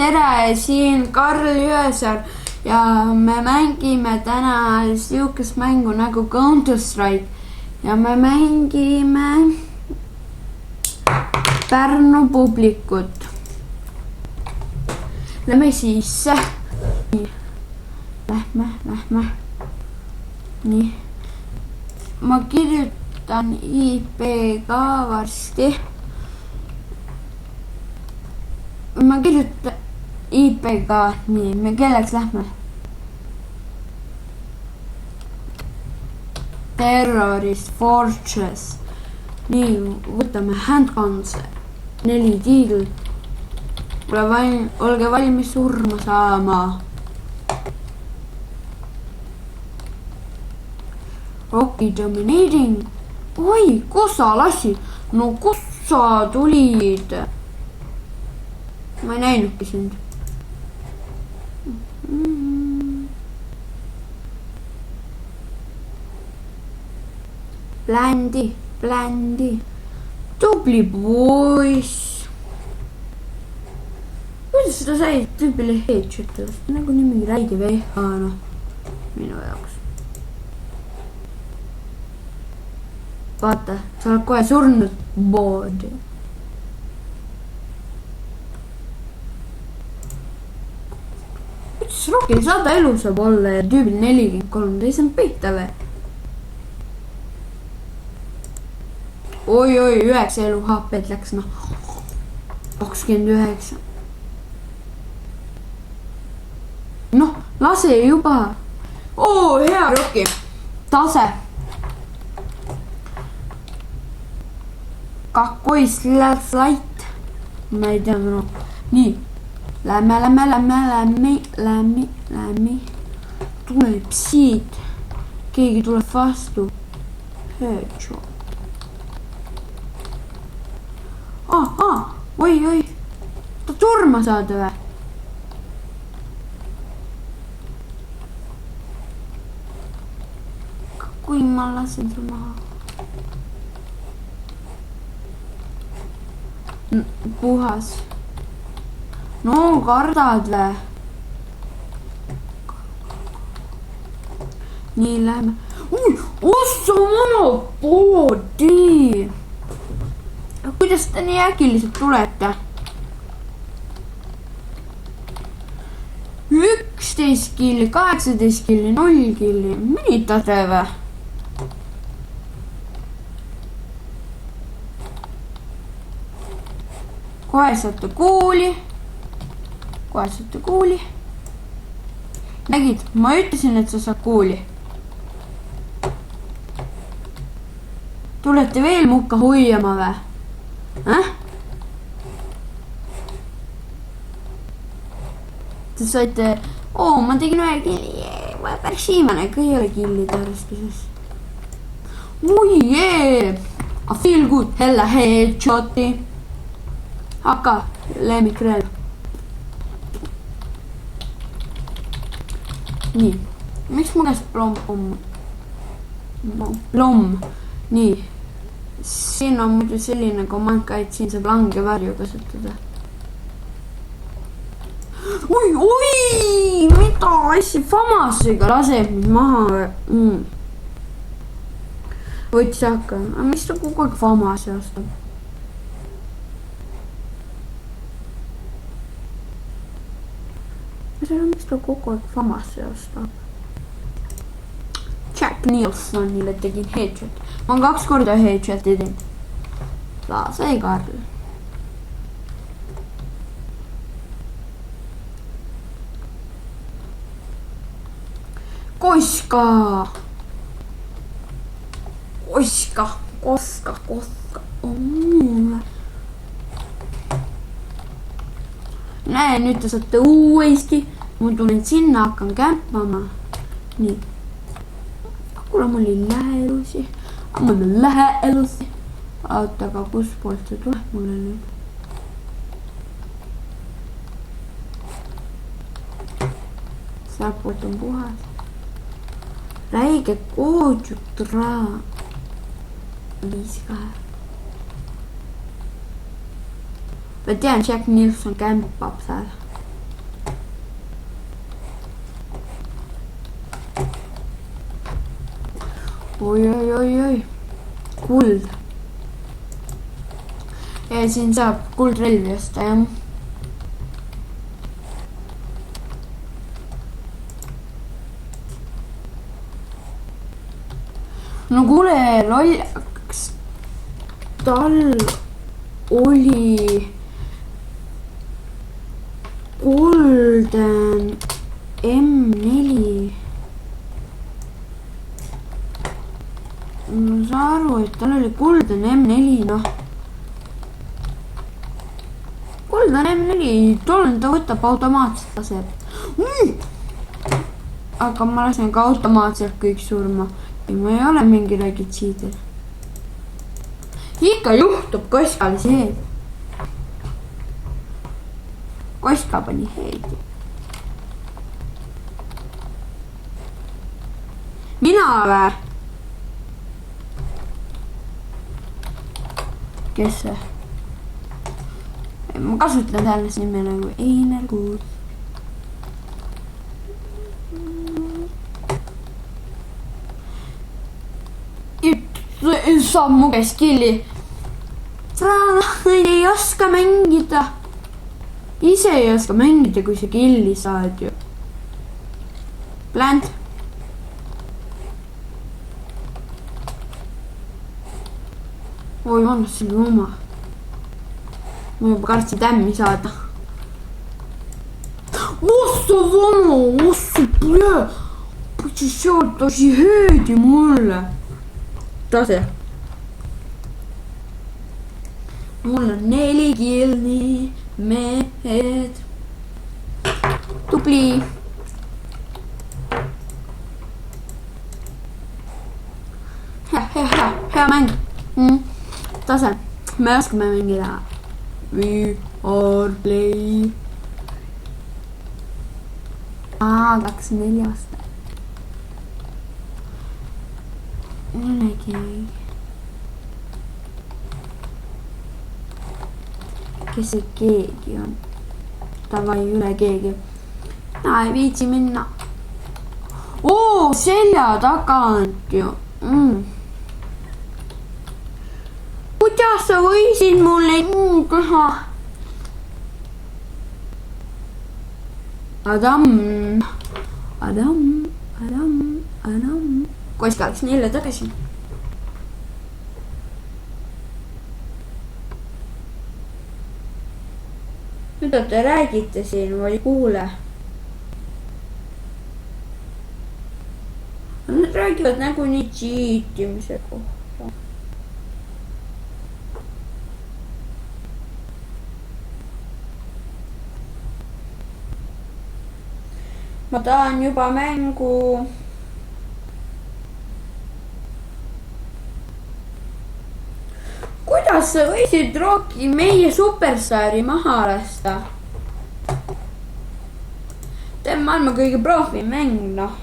tere, siin Karl Jõesaar ja me mängime täna siukest mängu nagu Counter-Strike ja me mängime Pärnu publikut. Lähme sisse. Lähme. Nii. Ma kirjutan IP ka varsti. Ma kirjutan IP ka. Nii, me kelleks lähme? Terrorist Fortress. Nii, võtame handguns. 4 tiigl. Olge valmis surma saama. Rocky dominating. Oi, kus sa lasid? No kus sa tulid? Ma ei näinudki sind. Bländi. Tubli poiss. Kuidas seda sai tüübile headshot'ile? Nagu nii mingi räige veha, noh. Minu jaoks. Vaata, sa oled kohe surnud. Bood. Kuidas Rockil 100 elu saab olla ja tüübil 43? Ta ei saanud peita või? Oi, 9 elu HP-d läks, noh. 29. Noh, lase juba. Oo, hea Rocky. Tase. Kakoi slait. Ma ei tea, no. Nii. Lämme. Tuleb siit. Keegi tuleb vastu. Headshot. Oi. Ta surma saada või? Kui ma lasen sul maha. Puhas. No kardad või? Nii läheme. Ossa monopoodi! Kuidas te nii äkiliselt tulete? 11 killi, 18 killi, 0 killi. Mõnitate või? Kohe saate kooli. Nägid, ma ütlesin, et sa saad kooli. Tulete veel mukka hoiama või? Te saite, ma tegin 1 killi, päris viimane, ka ei ole killide arvestuses. Oi jee, I feel good, hella headshoti. Hakka, lemmikrelv. Nii, miks mu käest plom? Nii, siin on muidu selline komand ka, et siin saab langevarju kasutada. Oi, mida asja Famasega laseb mind maha? Võtsi hakka, aga mis ta kogu aeg Famasi ostab? Mis ta kogu aeg Famasi ostab? Jack Nilssonile tegin headshot. Ma on 2 korda headshot teinud. Lase Karl. Koska. Näe, nüüd te saate uuesti. Ma tulen sinna, hakkan kämpama. Nii. Kuule, mul ei lähe elusi. Oota, aga kus poolt see tuleb mulle nüüd? Sealt poolt on puhas. Räige koodjutraa. 5-2. Ma tean, Jack Nilsson kämpab seal. oi. Kuld. Ja siin saab kuldrelvi osta, jah. No kuule, loll, kas tal oli Golden M4? Ma saan aru, et tal oli Golden M4, noh. Golden M4, tollen ta võtab automaatselt laseb. Aga ma lasen ka automaatselt kõik surma. Ja ma ei ole mingi regitsiidel. Ikka juhtub Koskal see. Koska pani heidi. Mina vä? Kes see? Ma kasutan tähendus nime nagu Einer Kuus. Saab mu käest killi. Ei oska mängida. Ise ei oska mängida, kui sa killi saad ju. Plant. Oi, annus selle oma. Ma juba kartsin tämmi saada. Ossa vana, ossa pole. Putsi sealt tosi heedi mulle. Tase. Mul on 4 kilni mehed. Tubli. Hea mäng. Tase. Me oskame mängida. We are play. 24 aasta. Üle keegi. Kes see keegi on? Tavai üle keegi. Na ei viitsi minna. Oo, selja tagant ju. Kuidas sa võisid mulle nii teha? Adam. Koska läks neile tagasi. Mida te räägite siin, ma ei kuule. Nad räägivad nagu nii cheatimise kohta. Ma tahan juba mängu. Kuidas sa võisid Rocki meie superstaari maha lasta? See on maailma kõige profi mäng, noh.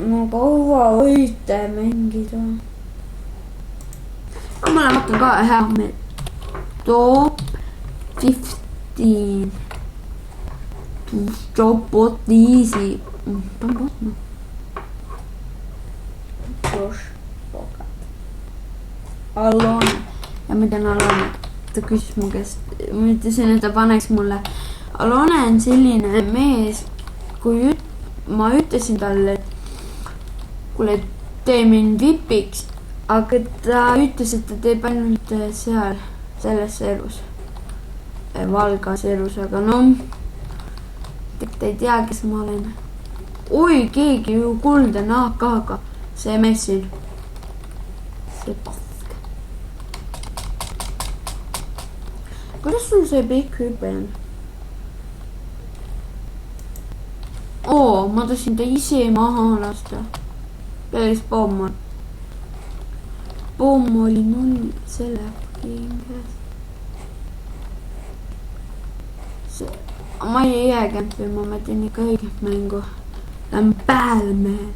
No kaua võite mängida. Ma hakkan ka hea meel. Top 15. Top bot easy. Ta on bot, noh. Alone. Ja ma tean Alone. Ta küsis mu käest. Ma ütlesin, et ta paneks mulle. Alone on selline mees, kui ma ütlesin talle, et kuule, tee mind vipiks. Aga ta ütles, et ta teeb ainult seal, selles elus. Valgas elus, aga no, ta ei tea, kes ma olen. Oi, keegi ju Golden AK-ga. See mees siin. See pask. Kuidas sul see pikk hüpe on? Oo, ma tahtsin ta ise maha lasta. Päris pomm on. Pomm oli 0 selle käes. Ma ei jääkämpi, ma mõtlen ikka õiget mängu. Lähen pääle mehe.